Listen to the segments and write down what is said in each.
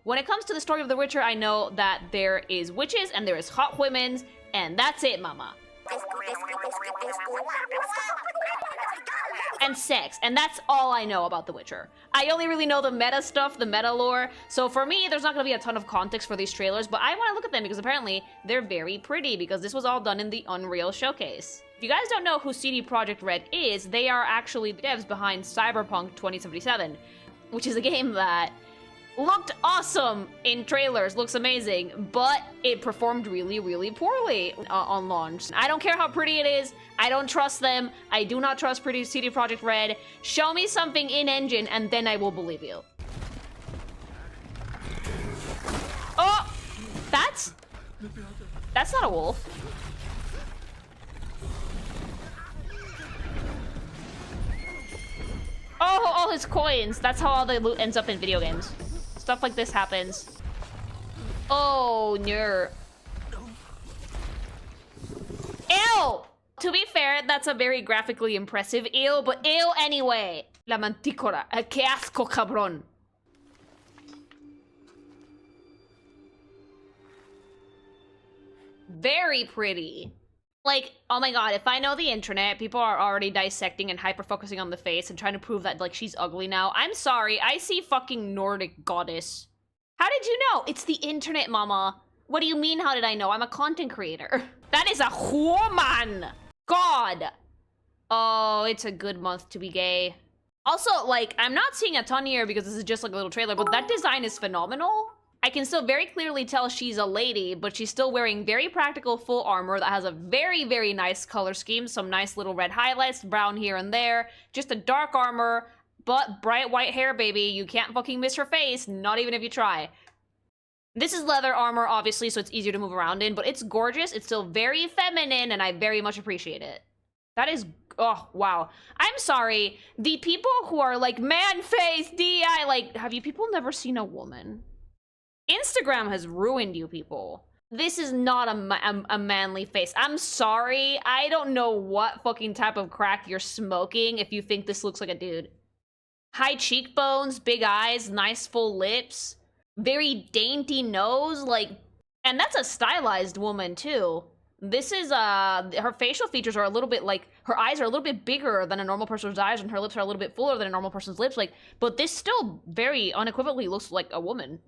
When it comes to the story of The Witcher, I know that there is witches and there is hot women's, and that's it, mama. And sex, and that's all I know about The Witcher. I only really know the meta stuff, the meta lore, so for me, there's not gonna be a ton of context for these trailers, but I wanna look at them because apparently they're very pretty because this was all done in the Unreal Showcase. If you guys don't know who CD Projekt Red is, they are actually the devs behind Cyberpunk 2077, which is a game that looked awesome in trailers, looks amazing, but it performed really, really poorly on launch. I don't care how pretty it is, I don't trust them, I do not trust pretty CD Projekt Red. Show me something in-engine and then I will believe you. Oh! That's not a wolf. Oh, all his coins. That's how all the loot ends up in video games. Stuff like this happens. Oh, no. Ew! To be fair, that's a very graphically impressive ew, but ew anyway. La mantícora. Que asco, cabrón. Very pretty. Like, oh my god, if I know the internet, people are already dissecting and hyper-focusing on the face and trying to prove that, like, she's ugly now. I'm sorry, I see fucking Nordic goddess. How did you know? It's the internet, mama. What do you mean, how did I know? I'm a content creator. That is a woman! God! Oh, it's a good month to be gay. Also, like, I'm not seeing a ton here because this is just like a little trailer, but that design is phenomenal. I can still very clearly tell she's a lady, but she's still wearing very practical full armor that has a very, very nice color scheme. Some nice little red highlights, brown here and there. Just a dark armor, but bright white hair, baby. You can't fucking miss her face, not even if you try. This is leather armor, obviously, so it's easier to move around in, but it's gorgeous. It's still very feminine, and I very much appreciate it. That is... oh, wow. I'm sorry. The people who are like, man face, DI, like, have you people never seen a woman? Instagram has ruined you people. This is not a manly face. I'm sorry. I don't know what fucking type of crack you're smoking if you think this looks like a dude. High cheekbones, big eyes, nice full lips, very dainty nose, like, and that's a stylized woman too. This is, her facial features are a little bit like, her eyes are a little bit bigger than a normal person's eyes and her lips are a little bit fuller than a normal person's lips, like, but this still very unequivocally looks like a woman.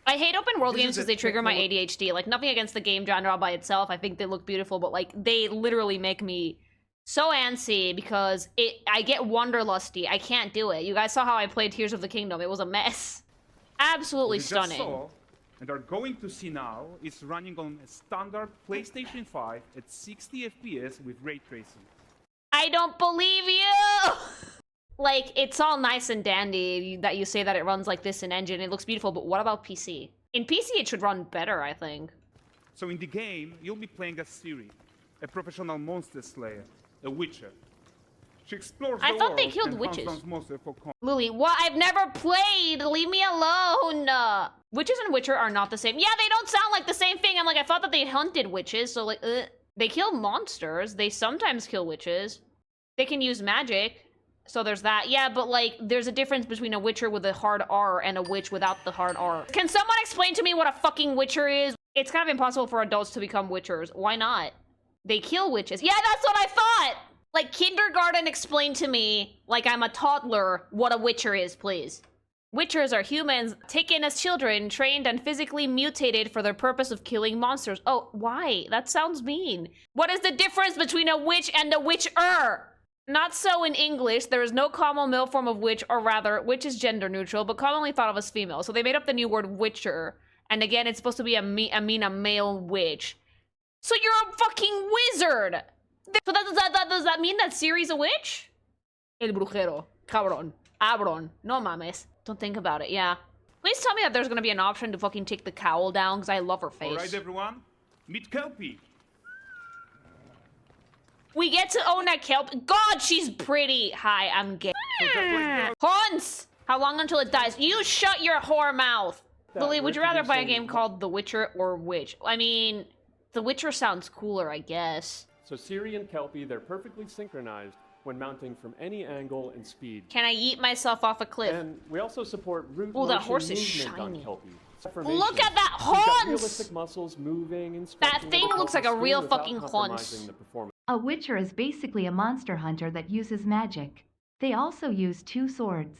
I hate open world games because they trigger my ADHD. Like, nothing against the game genre by itself. I think they look beautiful, but, like, they literally make me so antsy because I get wanderlusty. I can't do it. You guys saw how I played Tears of the Kingdom. It was a mess. Absolutely stunning. Saw, and are going to see now, is running on a standard PlayStation 5 at 60 FPS with ray tracing. I don't believe you! Like, it's all nice and dandy that you say that it runs like this in engine. It looks beautiful, but what about PC? In PC, it should run better, I think. So in the game, you'll be playing as Ciri, a professional monster slayer, a witcher. She explores the I thought they world killed and witches. hunts down monsters for Lily, what? I've never played! Leave me alone! Witches and Witcher are not the same. Yeah, they don't sound like the same thing. I'm like, I thought that they hunted witches, so like, They kill monsters. They sometimes kill witches. They can use magic. So there's that. Yeah, but like, there's a difference between a witcher with a hard R and a witch without the hard R. Can someone explain to me what a fucking witcher is? It's kind of impossible for adults to become witchers. Why not? They kill witches. Yeah, that's what I thought! Like, kindergarten explain to me, like I'm a toddler, what a witcher is, please. Witchers are humans taken as children, trained and physically mutated for the purpose of killing monsters. Oh, why? That sounds mean. What is the difference between a witch and a witcher? Not so in English. There is no common male form of witch, or rather, witch is gender neutral, but commonly thought of as female. So they made up the new word witcher. And again, it's supposed to be a male witch. So you're a fucking wizard! So does that mean that Ciri's a witch? El brujero. Cabrón. Abron. No mames. Don't think about it, yeah. Please tell me that there's gonna be an option to fucking take the cowl down, because I love her face. Alright, everyone. Meet Kelpie. We get to own a kelp. God, she's pretty. Hi, I'm gay. Hans! How long until it dies? You shut your whore mouth. Lily, would you rather buy a game called The Witcher or Witch? I mean, The Witcher sounds cooler, I guess. So Ciri and Kelpie, they're perfectly synchronized, when mounting from any angle and speed. Can I yeet myself off a cliff? And we also support root Oh, that motion horse is movement on shiny. Kelpie. Look at that We've got horns! realistic muscles moving and That stretching thing the looks like a screen real without fucking compromising haunch. the performance. A witcher is basically a monster hunter that uses magic. They also use 2 swords.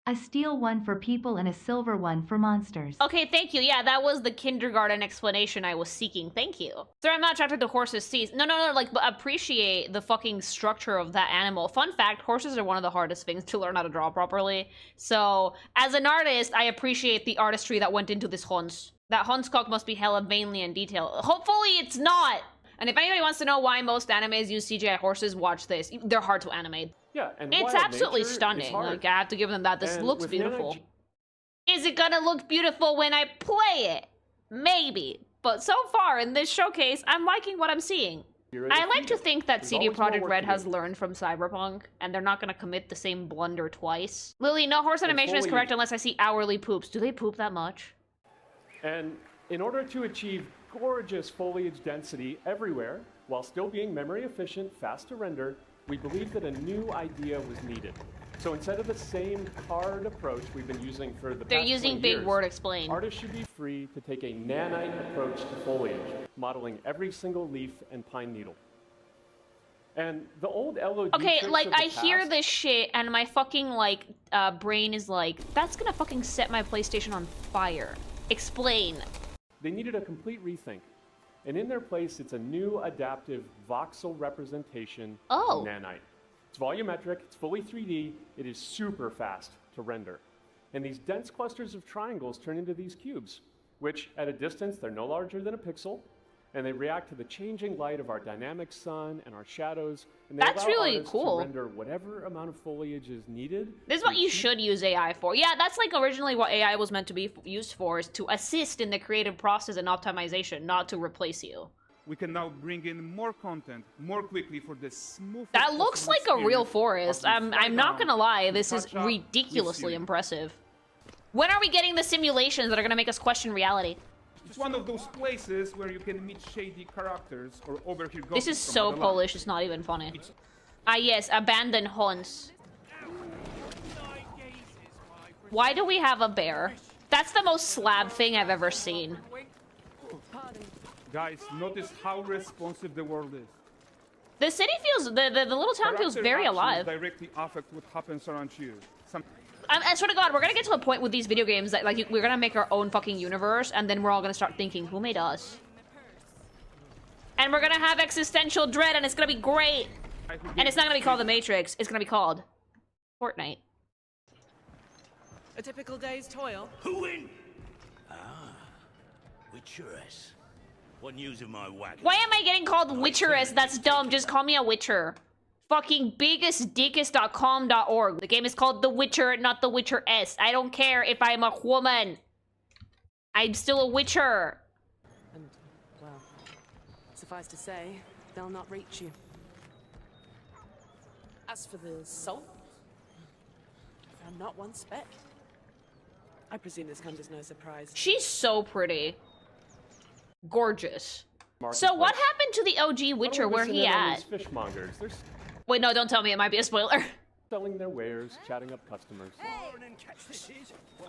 A steel one for people and a silver one for monsters. Okay, thank you. Yeah, that was the kindergarten explanation I was seeking. Thank you. Sir, I'm not attracted to horses' teeth. No, like, but appreciate the fucking structure of that animal. Fun fact, horses are one of the hardest things to learn how to draw properly. So, as an artist, I appreciate the artistry that went into this Huns. That Hunskok must be hella vainly in detail. Hopefully it's not! And if anybody wants to know why most animes use CGI horses, watch this. They're hard to animate. Yeah, and It's wild absolutely nature is stunning. hard. Like, I have to give them that. This And looks with beautiful. Is it gonna look beautiful when I play it? Maybe. But so far in this showcase, I'm liking what I'm seeing. I like to think that CD Projekt Red has learned from Cyberpunk, and they're not gonna commit the same blunder twice. Lily, no horse animation is correct unless I see hourly poops. Do they poop that much? And in order to achieve gorgeous foliage density everywhere, while still being memory efficient, fast to render, we believe that a new idea was needed. So instead of the same card approach we've been using for the They're past using 20 big years, word explain. artists should be free to take a nanite approach to foliage, modeling every single leaf and pine needle. And the old LOD Okay, tricks like, of the I hear past- this shit, and my fucking, like, brain is like, that's gonna fucking set my PlayStation on fire. Explain. They needed a complete rethink. And in their place, it's a new adaptive voxel representation Oh. of nanite. It's volumetric, it's fully 3D, it is super fast to render. And these dense clusters of triangles turn into these cubes, which at a distance, they're no larger than a pixel, and they react to the changing light of our dynamic sun and our shadows, and they That's allow really artists cool. to render whatever amount of foliage is needed. This is what you should use AI for. Yeah, that's like originally what AI was meant to be used for, is to assist in the creative process and optimization, not to replace you. We can now bring in more content more quickly for the smooth. That looks like a real forest. I'm not gonna lie, this is ridiculously impressive. When are we getting the simulations that are gonna make us question reality? It's one of those places where you can meet shady characters or overhear gossip. This is from so other Polish, lines. it's not even funny. Ah yes, abandoned Huns. Why do we have a bear? That's the most slab thing I've ever seen. Guys, notice how responsive the world is. The city feels, the little town feels Character very actions alive. directly affect what happens around you. I swear to God, we're gonna get to a point with these video games that, like, we're gonna make our own fucking universe, and then we're all gonna start thinking, who made us? And we're gonna have existential dread, and it's gonna be great! And it's not gonna be called The Matrix, it's gonna be called Fortnite. A typical day's toil. Who in? Ah, Witcheress. What news of my wagon? Why am I getting called Witcheress? That's dumb, just call me a Witcher. Fucking biggestdickest.com.org. The game is called The Witcher, not The Witcher-S. I don't care if I'm a woman. I'm still a Witcher. And, well, suffice to say, they'll not reach you. As for the salt, I found not one speck. I presume this comes as no surprise. She's so pretty. Gorgeous. So what happened to the OG Witcher? Where he at? Fishmongers. They're Wait, no, don't tell me. It might be a spoiler. selling their wares, chatting up customers.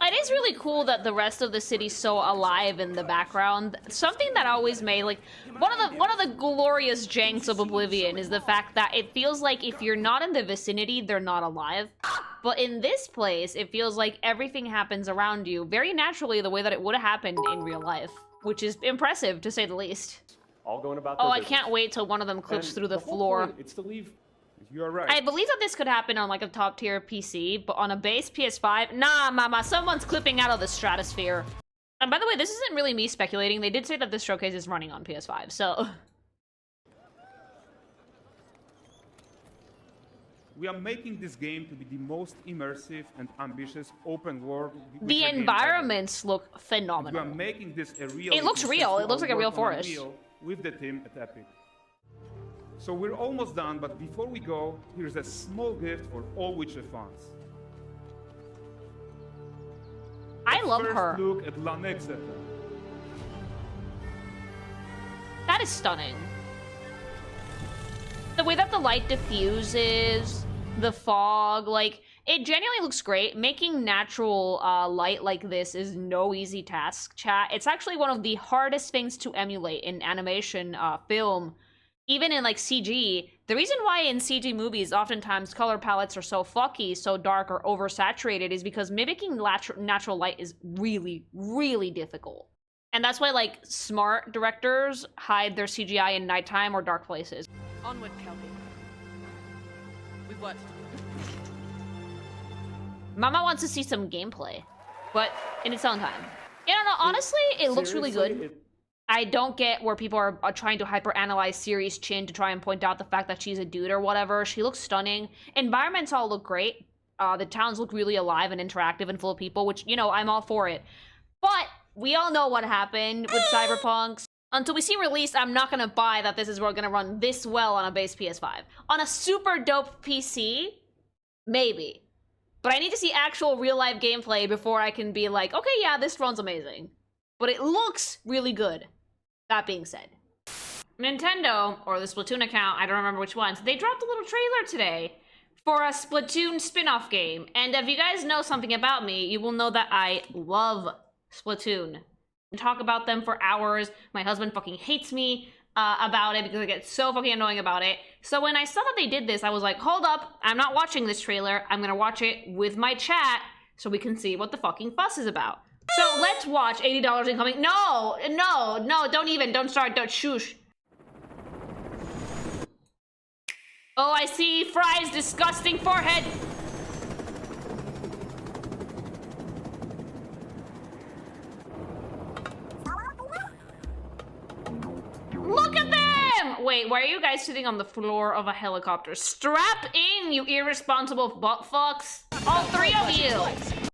It is really cool that the rest of the city's so alive in the background. Something that always made, like, one of the glorious janks of Oblivion is the fact that it feels like if you're not in the vicinity, they're not alive. But in this place, it feels like everything happens around you very naturally, the way that it would have happened in real life, which is impressive to say the least. All going about Oh, their I business. can't wait till one of them clips And through the whole floor. point, it's to leave. You're right. I believe that this could happen on, like, a top tier PC, but on a base PS5, nah, mama, someone's clipping out of the stratosphere. And by the way, this isn't really me speculating. They did say that this showcase is running on PS5, so... We are making this game to be the most immersive and ambitious open world. The Witcher game environments look ever. We are phenomenal. making this a real. It looks real. It looks like a real forest. With the team at Epic. So we're almost done, but before we go, here's a small gift for all Witcher fans. I love First her. look at La Nexeta. That is stunning. The way that the light diffuses, the fog, like, it genuinely looks great. Making natural light like this is no easy task, chat. It's actually one of the hardest things to emulate in animation, film, even in, like, CG. The reason why in CG movies, oftentimes color palettes are so fucky, so dark or oversaturated is because mimicking natural light is really, really difficult. And that's why, like, smart directors hide their CGI in nighttime or dark places. Onward, Kelby. We've worked to do. Mama wants to see some gameplay, but in its own time. Yeah, no, honestly, it looks really good. I don't get where people are trying to hyperanalyze Ciri's chin to try and point out the fact that she's a dude or whatever. She looks stunning. Environments all look great. The towns look really alive and interactive and full of people, which, you know, I'm all for it. But we all know what happened with Cyberpunk. Until we see release, I'm not gonna buy that this is gonna run this well on a base PS5. On a super dope PC, maybe. But I need to see actual real-life gameplay before I can be like, okay, yeah, this runs amazing. But it looks really good. That being said. Nintendo, or the Splatoon account, I don't remember which ones, they dropped a little trailer today for a Splatoon Spin Off game. And if you guys know something about me, you will know that I love Splatoon. I talk about them for hours. My husband fucking hates me about it because I get so fucking annoying about it. So when I saw that they did this, I was like, hold up, I'm not watching this trailer. I'm gonna watch it with my chat so we can see what the fucking fuss is about. So let's watch $80 incoming. No, don't start, don't shush. Oh, I see Frye's disgusting forehead. Look at them! Wait, why are you guys sitting on the floor of a helicopter? Strap in, you irresponsible butt fucks. All three of you.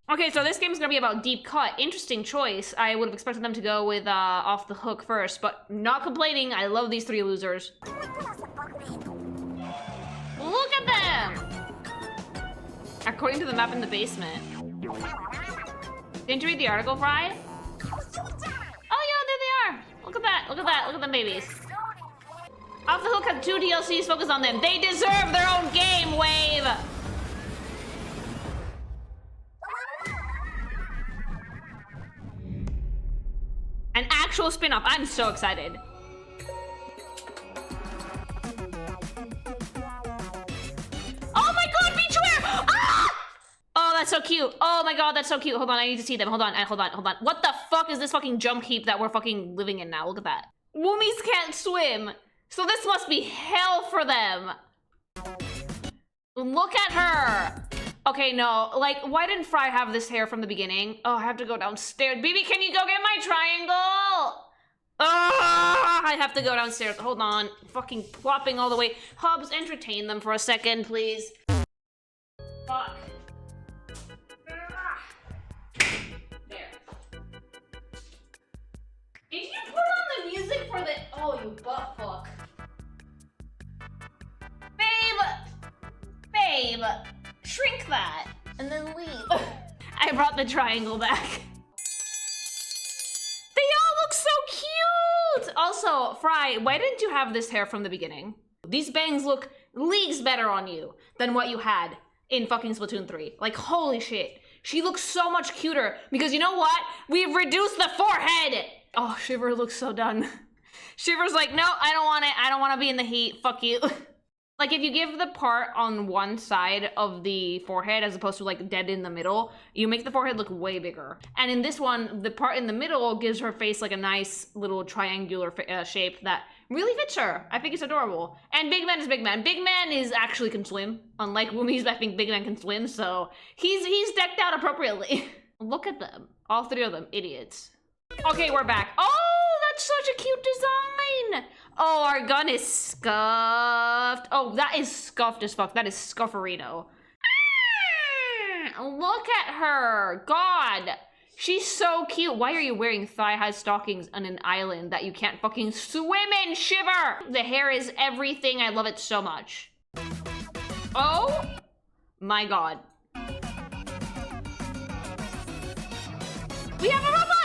Okay, so this game is gonna be about Deep Cut. Interesting choice. I would have expected them to go with Off the Hook first, but not complaining. I love these three losers. Look at them! According to the map in the basement. Didn't you read the article, Frye? Oh yeah, there they are. Look at that, look at that, look at them babies. Off the Hook had 2 DLCs focused on them. They deserve their own game, Wave! An actual spin-off. I'm so excited. Oh my god, beachwear! Ah! Oh, that's so cute. Oh my god, that's so cute. Hold on, I need to see them. Hold on. What the fuck is this fucking jump heap that we're fucking living in now? Look at that. Woomies can't swim. So this must be hell for them. Look at her. Okay, no, like, why didn't Frye have this hair from the beginning? Oh, I have to go downstairs. BB, can you go get my triangle? Oh, I have to go downstairs. Hold on. Fucking plopping all the way. Hubs, entertain them for a second, please. Fuck. There. Did you put on the music for the... Oh, you butt fuck. Babe! Shrink that, and then leave. I brought the triangle back. They all look so cute! Also, Frye, why didn't you have this hair from the beginning? These bangs look leagues better on you than what you had in fucking Splatoon 3. Like, holy shit. She looks so much cuter, because you know what? We've reduced the forehead! Oh, Shiver looks so done. Shiver's like, no, I don't want it. I don't want to be in the heat. Fuck you. Like, if you give the part on one side of the forehead as opposed to, like, dead in the middle, you make the forehead look way bigger. And in this one, the part in the middle gives her face, like, a nice little triangular shape that really fits her. I think it's adorable. And Big Man is Big Man. Big Man actually can swim. Unlike Woomies, I think Big Man can swim, so he's decked out appropriately. Look at them. All three of them. Idiots. Okay, we're back. Oh, that's such a cute design! Oh, our gun is scuffed. Oh, that is scuffed as fuck. That is scufferino. Ah, look at her. God. She's so cute. Why are you wearing thigh-high stockings on an island that you can't fucking swim in, Shiver? The hair is everything. I love it so much. Oh my god. We have a robot!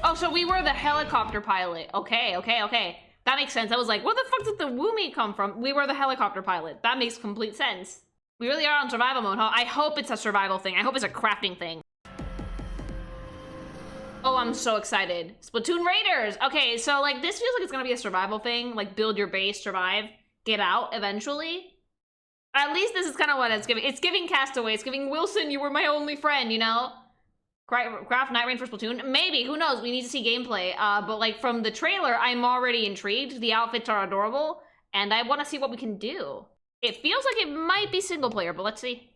Oh, so we were the helicopter pilot. Okay. That makes sense. I was like, where the fuck did the Woomy come from? We were the helicopter pilot. That makes complete sense. We really are on survival mode, huh? I hope it's a survival thing. I hope it's a crafting thing. Oh, I'm so excited. Splatoon Raiders! Okay, so like this feels like it's gonna be a survival thing. Like build your base, survive, get out eventually. At least this is kind of what it's giving. It's giving Castaway. It's giving Wilson, you were my only friend, you know? Craft Night Rain for Splatoon? Maybe, who knows? We need to see gameplay. But like from the trailer, I'm already intrigued. The outfits are adorable, and I want to see what we can do. It feels like it might be single player, but let's see.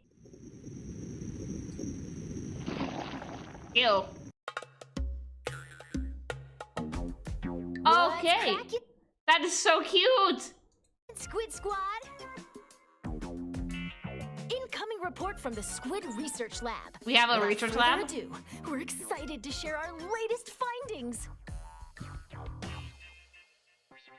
Ew. Okay. That is so cute. Squid Squad. Incoming report from the Squid Research Lab. We have a Without research further lab? ado, we're excited to share our latest findings.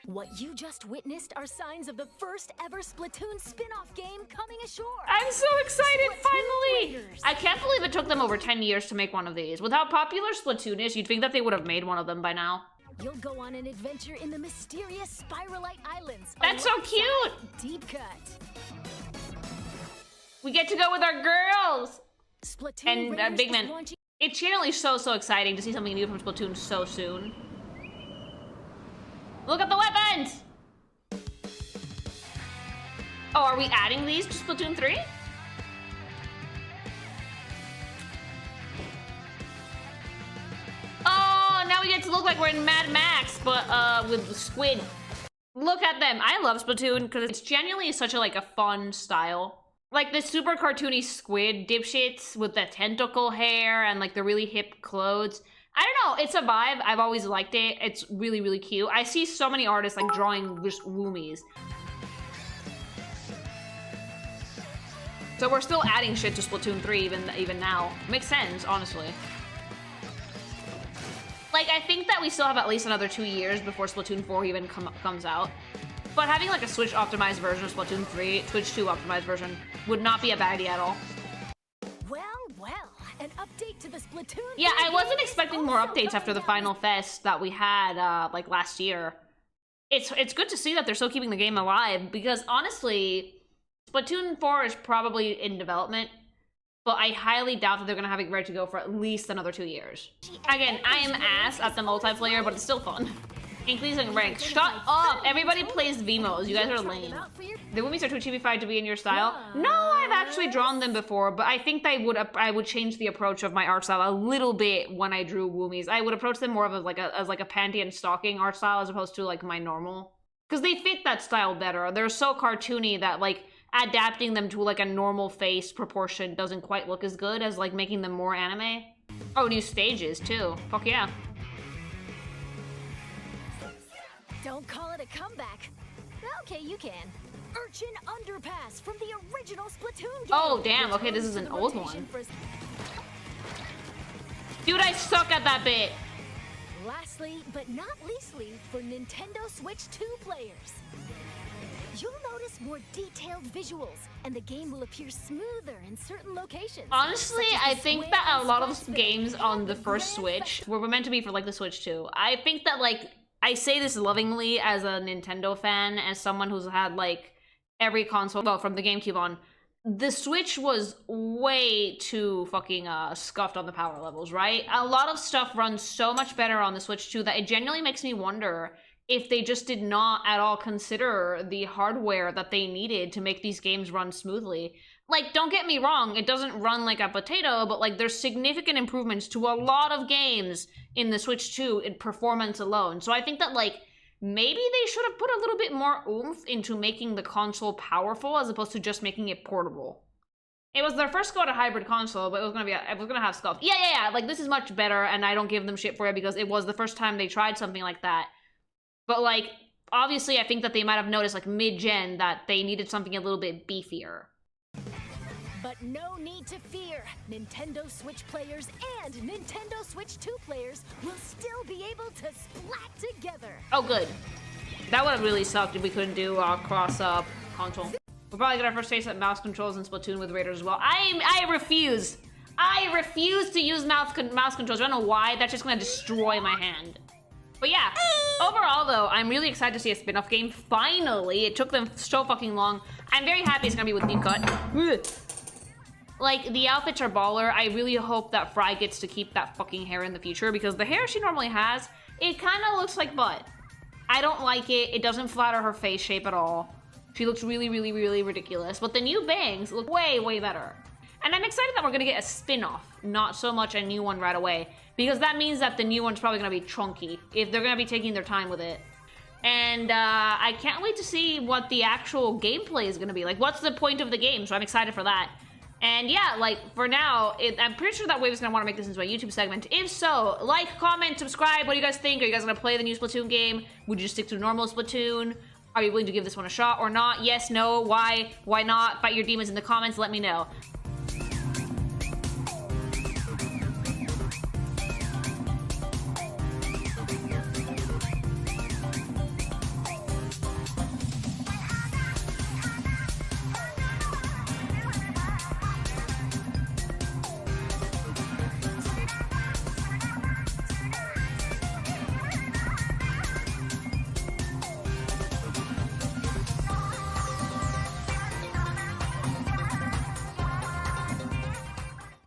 What you just witnessed are signs of the first ever Splatoon spin-off game coming ashore. I'm so excited, Splatoon finally! Raiders. I can't believe it took them over 10 years to make one of these. With how popular Splatoon is, you'd think that they would have made one of them by now. You'll go on an adventure in the mysterious Spiralite Islands. That's so alongside cute! Deep Cut. We get to go with our girls! Splatoon And Raiders Big is Man. launching- It's generally so exciting to see something new from Splatoon so soon. Look at the weapons! Oh, are we adding these to Splatoon 3? Oh, now we get to look like we're in Mad Max, but with the squid. Look at them. I love Splatoon because it's genuinely such a like a fun style. Like the super cartoony squid dipshits with the tentacle hair and like the really hip clothes. I don't know, it's a vibe. I've always liked it. It's really, really cute. I see so many artists like drawing just woomies. So we're still adding shit to Splatoon 3 even now. Makes sense, honestly. Like, I think that we still have at least another 2 years before Splatoon 4 even comes out. But having like a Switch optimized version of Splatoon 3, Switch 2 optimized version, would not be a bad idea at all. Well, an update to the Splatoon. Yeah, I 3 wasn't game is expecting more also updates after the coming final down fest that we had like last year. It's good to see that they're still keeping the game alive because honestly, Splatoon 4 is probably in development, but I highly doubt that they're gonna have it ready to go for at least another 2 years. Again, I am ass at the multiplayer, but it's still fun. Increasing ranks. Shut up! Everybody plays Vimos. You guys are lame. The Woomies are too cheapified to be in your style. No, I've actually drawn them before, but I think I would change the approach of my art style a little bit when I drew Woomies. I would approach them more of as like a panty and stocking art style as opposed to like my normal. Because they fit that style better. They're so cartoony that like adapting them to like a normal face proportion doesn't quite look as good as like making them more anime. Oh, new stages too. Fuck yeah. Don't call it a comeback. Okay, you can. Urchin Underpass from the original Splatoon game. Oh, damn. Okay, this Returns is to an the old rotation one. for- Dude, I suck at that bit. Lastly, but not leastly, for Nintendo Switch 2 players. You'll notice more detailed visuals, and the game will appear smoother in certain locations. Honestly, such as I the think square that a and lot of splash games pit on and the first grand Switch were meant to be for like the Switch 2. I think that like, I say this lovingly as a Nintendo fan, as someone who's had like every console, well, from the GameCube on, the Switch was way too fucking scuffed on the power levels, right? A lot of stuff runs so much better on the Switch 2 that it genuinely makes me wonder if they just did not at all consider the hardware that they needed to make these games run smoothly. Like, don't get me wrong, it doesn't run like a potato, but like there's significant improvements to a lot of games in the Switch 2 in performance alone. So I think that like, maybe they should have put a little bit more oomph into making the console powerful as opposed to just making it portable. It was their first go at a hybrid console, but it was gonna have scuff. Yeah, like this is much better, and I don't give them shit for it because it was the first time they tried something like that. But like, obviously I think that they might have noticed like mid-gen that they needed something a little bit beefier. But no need to fear. Nintendo Switch players and Nintendo Switch 2 players will still be able to splat together. Oh, good. That would have really sucked if we couldn't do cross console. We'll probably get our first taste at mouse controls in Splatoon with Raiders as well. I refuse. I refuse to use mouse controls. I don't know why. That's just gonna destroy my hand. But yeah, overall though, I'm really excited to see a spin-off game. Finally, it took them so fucking long. I'm very happy it's gonna be with deep cut. Like, the outfits are baller. I really hope that Frye gets to keep that fucking hair in the future, because the hair she normally has, it kind of looks like butt. I don't like it. It doesn't flatter her face shape at all. She looks really, really, really ridiculous. But the new bangs look way, way better. And I'm excited that we're gonna get a spin-off, not so much a new one right away, because that means that the new one's probably gonna be chunky, if they're gonna be taking their time with it. And I can't wait to see what the actual gameplay is gonna be. Like, what's the point of the game? So I'm excited for that. And yeah, like, for now, I'm pretty sure that Wave is gonna want to make this into a YouTube segment. If so, like, comment, subscribe. What do you guys think? Are you guys gonna play the new Splatoon game? Would you stick to normal Splatoon? Are you willing to give this one a shot or not? Yes, no, why not? Fight your demons in the comments, let me know.